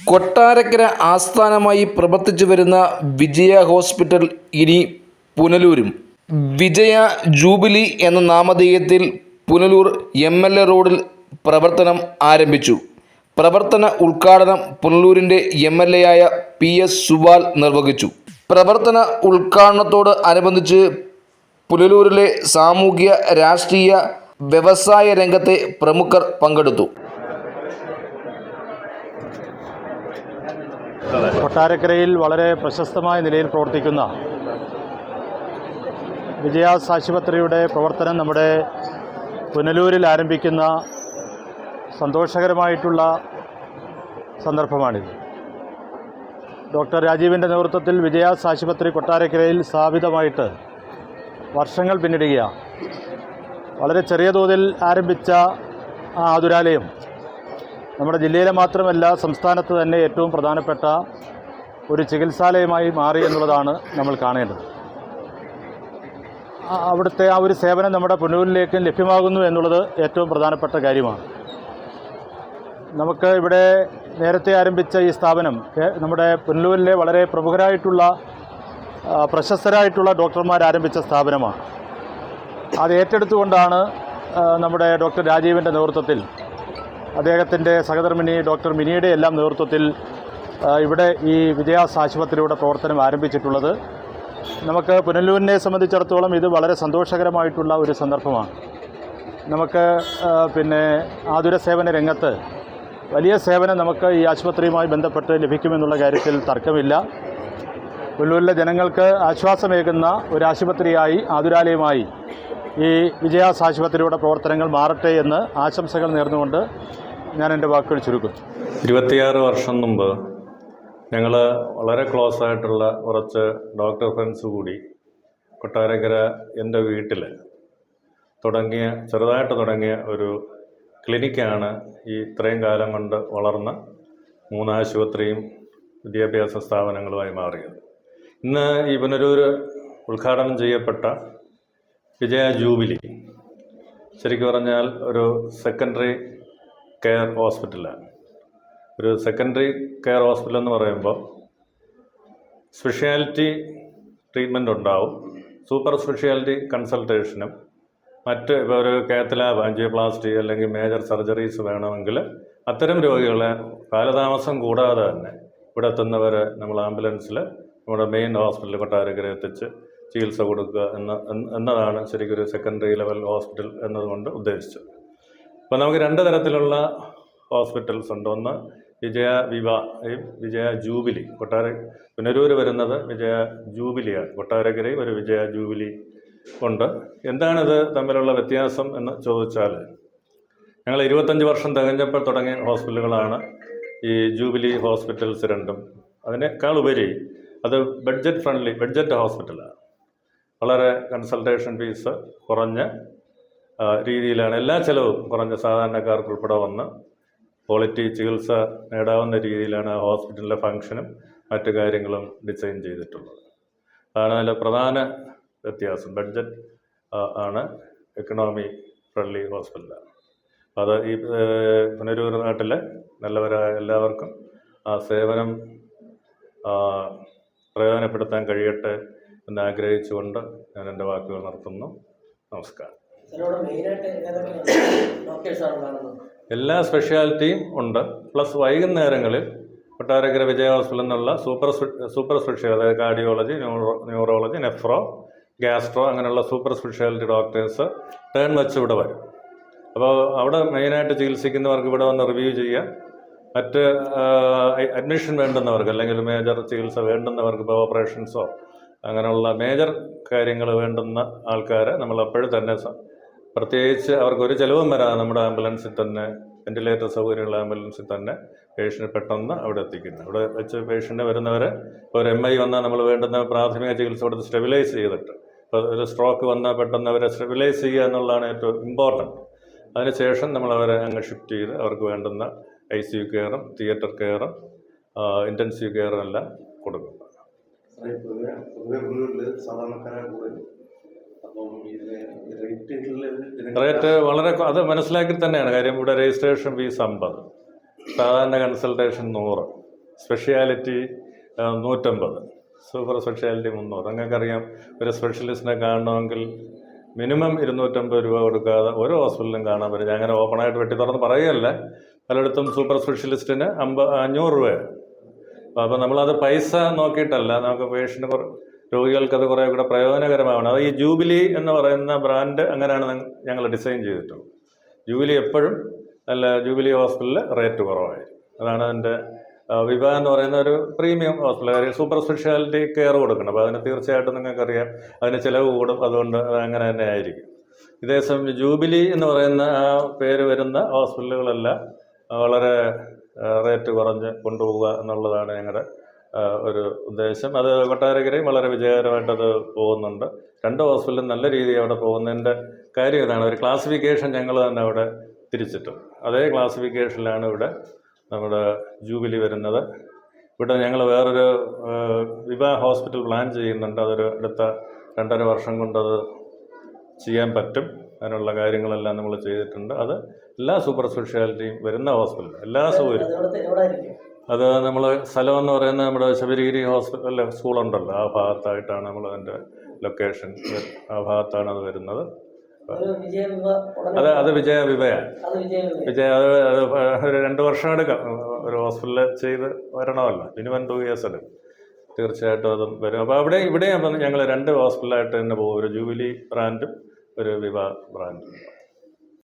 കൊട്ടാരക്കര ആസ്ഥാനമായി പ്രവർത്തിച്ചു വരുന്ന വിജയ ഹോസ്പിറ്റൽ ഇനി പുനലൂരും. വിജയ ജൂബിലി എന്ന നാമധേയത്തിൽ പുനലൂർ MLA റോഡിൽ പ്രവർത്തനം ആരംഭിച്ചു. പ്രവർത്തന ഉദ്ഘാടനം പുനലൂരിൻ്റെ MLA ആയ PS സുബാൽ നിർവഹിച്ചു. പ്രവർത്തന ഉദ്ഘാടനത്തോട് അനുബന്ധിച്ച് പുനലൂരിലെ സാമൂഹ്യ, രാഷ്ട്രീയ, വ്യവസായ രംഗത്തെ പ്രമുഖർ പങ്കെടുത്തു. കൊട്ടാരക്കരയിൽ വളരെ പ്രശസ്തമായ നിലയിൽ പ്രവർത്തിക്കുന്ന വിജയാസ് ആശുപത്രിയുടെ പ്രവർത്തനം നമ്മുടെ പുനലൂരിൽ ആരംഭിക്കുന്ന സന്തോഷകരമായിട്ടുള്ള സന്ദർഭമാണിത്. ഡോക്ടർ രാജീവിൻ്റെ നേതൃത്വത്തിൽ വിജയാസ് ആശുപത്രി കൊട്ടാരക്കരയിൽ സ്ഥാപിതമായിട്ട് വർഷങ്ങൾ പിന്നിടുകയാണ്. വളരെ ചെറിയ തോതിൽ ആരംഭിച്ച ആതുരാലയം നമ്മുടെ ജില്ലയിലെ മാത്രമല്ല സംസ്ഥാനത്ത് തന്നെ ഏറ്റവും പ്രധാനപ്പെട്ട ഒരു ചികിത്സാലയമായി മാറി എന്നുള്ളതാണ് നമ്മൾ കാണേണ്ടത്. അവിടുത്തെ ആ ഒരു സേവനം നമ്മുടെ പുനലൂരിലേക്ക് ലഭ്യമാകുന്നു എന്നുള്ളത് ഏറ്റവും പ്രധാനപ്പെട്ട കാര്യമാണ്. നമുക്ക് ഇവിടെ നേരത്തെ ആരംഭിച്ച ഈ സ്ഥാപനം നമ്മുടെ പുനലൂരിലെ വളരെ പ്രമുഖരായിട്ടുള്ള പ്രശസ്തരായിട്ടുള്ള ഡോക്ടർമാർ ആരംഭിച്ച സ്ഥാപനമാണ്. അത് ഏറ്റെടുത്തുകൊണ്ടാണ് നമ്മുടെ ഡോക്ടർ രാജീവിൻ്റെ നേതൃത്വത്തിൽ, അദ്ദേഹത്തിൻ്റെ സഹധർമ്മിണി ഡോക്ടർ മിനിയുടെ എല്ലാം നേതൃത്വത്തിൽ ഇവിടെ ഈ വിജയാസ് ആശുപത്രിയുടെ പ്രവർത്തനം ആരംഭിച്ചിട്ടുള്ളത്. നമുക്ക് പുനലൂരിനെ സംബന്ധിച്ചിടത്തോളം ഇത് വളരെ സന്തോഷകരമായിട്ടുള്ള ഒരു സന്ദർഭമാണ്. നമുക്ക് ആതുര സേവന രംഗത്ത് വലിയ സേവനം നമുക്ക് ഈ ആശുപത്രിയുമായി ബന്ധപ്പെട്ട് ലഭിക്കുമെന്നുള്ള കാര്യത്തിൽ തർക്കമില്ല. പുനലൂരിലെ ജനങ്ങൾക്ക് ആശ്വാസമേകുന്ന ഒരു ആശുപത്രിയായി, ആതുരാലയമായി ഈ വിജയാസ് ആശുപത്രിയുടെ പ്രവർത്തനങ്ങൾ മാറട്ടെ എന്ന് ആശംസകൾ നേർന്നുകൊണ്ട് ഞാൻ എൻ്റെ വാക്കുകൾ ചുരുക്കുന്നു. 26 വർഷം മുമ്പ് ഞങ്ങൾ വളരെ ക്ലോസ് ആയിട്ടുള്ള കുറച്ച് ഡോക്ടർ ഫ്രണ്ട്സ് കൂടി കൊട്ടാരക്കര എൻ്റെ വീട്ടിൽ ചെറുതായിട്ട് തുടങ്ങിയ ഒരു ക്ലിനിക്കാണ് ഈ ഇത്രയും കാലം കൊണ്ട് വളർന്ന 3 ആശുപത്രിയും വിദ്യാഭ്യാസ സ്ഥാപനങ്ങളുമായി മാറിയത്. ഇന്ന് ഈ പുനലൂർ ഉദ്ഘാടനം ചെയ്യപ്പെട്ട വിജയ ജൂബിലി ശരിക്കും പറഞ്ഞാൽ ഒരു സെക്കൻഡറി കെയർ ഹോസ്പിറ്റലാണ്. ഒരു സെക്കൻഡറി കെയർ ഹോസ്പിറ്റൽ എന്ന് പറയുമ്പോൾ സ്പെഷ്യാലിറ്റി ട്രീറ്റ്മെൻറ്റ് ഉണ്ടാവും, സൂപ്പർ സ്പെഷ്യാലിറ്റി കൺസൾട്ടേഷനും മറ്റ് ഇപ്പോൾ ഒരു കാത്ത് ലാബ്, ആൻജിയോപ്ലാസ്റ്റി അല്ലെങ്കിൽ മേജർ സർജറീസ് വേണമെങ്കിൽ അത്തരം രോഗികളെ കാലതാമസം കൂടാതെ തന്നെ ഇവിടെ എത്തുന്നവർ നമ്മൾ ആംബുലൻസിൽ നമ്മുടെ മെയിൻ ഹോസ്പിറ്റൽ കൊട്ടാരക്കര എത്തിച്ച് ചികിത്സ കൊടുക്കുക എന്നതാണ് ശരിക്കും ഒരു സെക്കൻഡറി ലെവൽ ഹോസ്പിറ്റൽ എന്നതുകൊണ്ട് ഉദ്ദേശിച്ചത്. അപ്പോൾ നമുക്ക് 2 തരത്തിലുള്ള ഹോസ്പിറ്റൽസ് ഉണ്ട്. ഒന്ന് വിജയ ജൂബിലി. പുനലൂർ വരുന്നത് വിജയ ജൂബിലിയാണ്, കൊട്ടാരക്കരയും ഒരു വിജയ ജൂബിലി ഉണ്ട്. എന്താണിത് തമ്മിലുള്ള വ്യത്യാസം എന്ന് ചോദിച്ചാൽ, ഞങ്ങൾ 25 വർഷം തികഞ്ഞപ്പോൾ തുടങ്ങിയ ഹോസ്പിറ്റലുകളാണ് ഈ ജൂബിലി ഹോസ്പിറ്റൽസ് രണ്ടും. അതിനേക്കാൾ ഉപരി അത് ബഡ്ജറ്റ് ഹോസ്പിറ്റലാണ്. വളരെ കൺസൾട്ടേഷൻ ഫീസ് കുറഞ്ഞ രീതിയിലാണ്, എല്ലാ ചിലവും കുറഞ്ഞ സാധാരണക്കാർക്ക് ഉൾപ്പെടെ വന്ന് ക്വാളിറ്റി ചികിത്സ നേടാവുന്ന രീതിയിലാണ് ആ ഹോസ്പിറ്റലിലെ ഫംഗ്ഷനും മറ്റു കാര്യങ്ങളും ഡിസൈൻ ചെയ്തിട്ടുള്ളത്. അതാണ് അതിൻ്റെ പ്രധാന വ്യത്യാസം. ബഡ്ജറ്റ് ആണ്, എക്കണോമി ഫ്രണ്ട്ലി ഹോസ്പിറ്റലാണ്. അത് ഈ പുനലൂർ നാട്ടിലെ നല്ലവരായ എല്ലാവർക്കും ആ സേവനം പ്രയോജനപ്പെടുത്താൻ കഴിയട്ടെ എന്ന് ആഗ്രഹിച്ചുകൊണ്ട് ഞാൻ എൻ്റെ വാക്കുകൾ നിർത്തുന്നു. നമസ്കാരം. എല്ലാ സ്പെഷ്യാലിറ്റിയും ഉണ്ട്. പ്ലസ് വൈകുന്നേരങ്ങളിൽ കൊട്ടാരക്കര വിജയ ഹോസ്പിറ്റലിൽ നിന്നുള്ള സൂപ്പർ സ്പെഷ്യാലിറ്റി, അതായത് കാർഡിയോളജി, ന്യൂറോളജി, നെഫ്രോ, ഗ്യാസ്ട്രോ അങ്ങനെയുള്ള സൂപ്പർ സ്പെഷ്യാലിറ്റി ഡോക്ടേഴ്സ് ടേൺ വെച്ച് ഇവിടെ വരും. അപ്പോൾ അവിടെ മെയിനായിട്ട് ചികിത്സിക്കുന്നവർക്ക് ഇവിടെ വന്ന് റിവ്യൂ ചെയ്യാം. മറ്റ് അഡ്മിഷൻ വേണ്ടുന്നവർക്ക് അല്ലെങ്കിൽ മേജർ ചികിത്സ വേണ്ടുന്നവർക്ക്, ഇപ്പോൾ ഓപ്പറേഷൻസോ അങ്ങനെയുള്ള മേജർ കാര്യങ്ങൾ വേണ്ടുന്ന ആൾക്കാരെ നമ്മൾ അപ്പോഴും തന്നെ, പ്രത്യേകിച്ച് അവർക്ക് ഒരു ചിലവും വരാതെ നമ്മുടെ ആംബുലൻസിൽ തന്നെ, വെന്റിലേറ്റർ സൗകര്യമുള്ള ആംബുലൻസിൽ തന്നെ പേഷ്യൻറ്റ് പെട്ടെന്ന് അവിടെ എത്തിക്കുന്നു. അവിടെ വെച്ച് പേഷ്യൻ്റ് വരുന്നവരെ ഒരു MI വന്നാൽ നമ്മൾ വേണ്ടുന്ന പ്രാഥമിക ചികിത്സ കൊടുത്ത് സ്റ്റെബിലൈസ് ചെയ്തിട്ട്, ഇപ്പോൾ ഒരു സ്ട്രോക്ക് വന്നാൽ പെട്ടെന്ന് അവരെ സ്റ്റെബിലൈസ് ചെയ്യുക എന്നുള്ളതാണ് ഏറ്റവും ഇമ്പോർട്ടൻറ്റ്. അതിനുശേഷം നമ്മളവരെ അങ്ങ് ഷിഫ്റ്റ് ചെയ്ത് അവർക്ക് വേണ്ടുന്ന ICU കെയറും തിയേറ്റർ കെയറും ഇൻറ്റൻസീവ് കെയറും എല്ലാം കൊടുക്കും. റേറ്റ് വളരെ അത് മനസ്സിലാക്കി തന്നെയാണ് കാര്യം. ഇവിടെ രജിസ്ട്രേഷൻ ഫീസ് 50, സാധാരണ കൺസൾട്ടേഷൻ 100. Speciality 150, super speciality 300. നിങ്ങൾക്കറിയാം, ഒരു സ്പെഷ്യലിസ്റ്റിനെ കാണണമെങ്കിൽ മിനിമം 250 രൂപ കൊടുക്കാതെ ഒരു ഹോസ്പിറ്റലിലും കാണാൻ പറ്റില്ല. അങ്ങനെ ഓപ്പണായിട്ട് വെട്ടി തുറന്ന് പറയുകയല്ല, പലയിടത്തും സൂപ്പർ സ്പെഷ്യലിസ്റ്റിന് 500 രൂപയാണ്. അപ്പോൾ നമ്മളത് പൈസ നോക്കിയിട്ടല്ല, നമുക്ക് രോഗികൾക്കത് കുറേ കൂടെ പ്രയോജനകരമാവണം. അത് ഈ ജൂബിലി എന്ന് പറയുന്ന ബ്രാൻഡ് അങ്ങനെയാണ് ഞങ്ങൾ ഡിസൈൻ ചെയ്തിട്ടുള്ളത്. ജൂബിലി എപ്പോഴും ജൂബിലി ഹോസ്പിറ്റലിൽ റേറ്റ് കുറവായിരിക്കും. അതാണ് അതിൻ്റെ വിഭ എന്ന് പറയുന്ന ഒരു premium hospital, super speciality care കൊടുക്കണം. അപ്പോൾ അതിന് തീർച്ചയായിട്ടും നിങ്ങൾക്കറിയാം അതിന് ചിലവ് കൂടും. അതുകൊണ്ട് അത് അങ്ങനെ തന്നെ ആയിരിക്കും. ഇതേസമയം ജൂബിലി എന്ന് പറയുന്ന ആ പേര് വരുന്ന ഹോസ്പിറ്റലുകളെല്ലാം വളരെ റേറ്റ് കുറഞ്ഞ് കൊണ്ടുപോവുക എന്നുള്ളതാണ് ഞങ്ങളുടെ ഒരു ഉദ്ദേശം. അത് കൊട്ടാരക്കരയും വളരെ വിജയകരമായിട്ടത് പോകുന്നുണ്ട്. 2 ഹോസ്പിറ്റലും നല്ല രീതിയിൽ അവിടെ പോകുന്നതിൻ്റെ കാര്യം ഇതാണ്. ഒരു ക്ലാസിഫിക്കേഷൻ ഞങ്ങൾ തന്നെ അവിടെ തിരിച്ചിട്ടുണ്ട്. അതേ ക്ലാസിഫിക്കേഷനിലാണ് ഇവിടെ നമ്മുടെ ജൂബിലി വരുന്നത്. ഇവിടെ ഞങ്ങൾ വേറൊരു വിഭ ഹോസ്പിറ്റൽ പ്ലാൻ ചെയ്യുന്നുണ്ട്. അതൊരു അടുത്ത 2.5 വർഷം കൊണ്ടത് ചെയ്യാൻ പറ്റും. അതിനുള്ള കാര്യങ്ങളെല്ലാം നമ്മൾ ചെയ്തിട്ടുണ്ട്. അത് എല്ലാ സൂപ്പർ സ്പെഷ്യാലിറ്റിയും വരുന്ന ഹോസ്പിറ്റൽ, എല്ലാ സൗകര്യം. അത് നമ്മൾ സ്ഥലമെന്ന് പറയുന്നത് നമ്മുടെ ശബരിഗിരി ഹോസ്പിറ്റൽ സ്കൂളുണ്ടല്ലോ, ആ ഭാഗത്തായിട്ടാണ് നമ്മൾ അതിൻ്റെ ലൊക്കേഷൻ. ആ ഭാഗത്താണ് അത് വരുന്നത്. അത് വിജയവിഭയാണ്. അത് ഒരു 2 വർഷം എടുക്കാം. ഒരു ഹോസ്പിറ്റലിൽ ചെയ്ത് വരണമല്ലോ, മിനിമം 2 years എടുക്കും. തീർച്ചയായിട്ടും അതും വരും. അപ്പോൾ ഇവിടെയും അപ്പം ഞങ്ങൾ 2 ഹോസ്പിറ്റലായിട്ട് തന്നെ പോകും. ഒരു ജൂബിലി ബ്രാൻഡും ഒരു വിഭ ബ്രാൻഡും.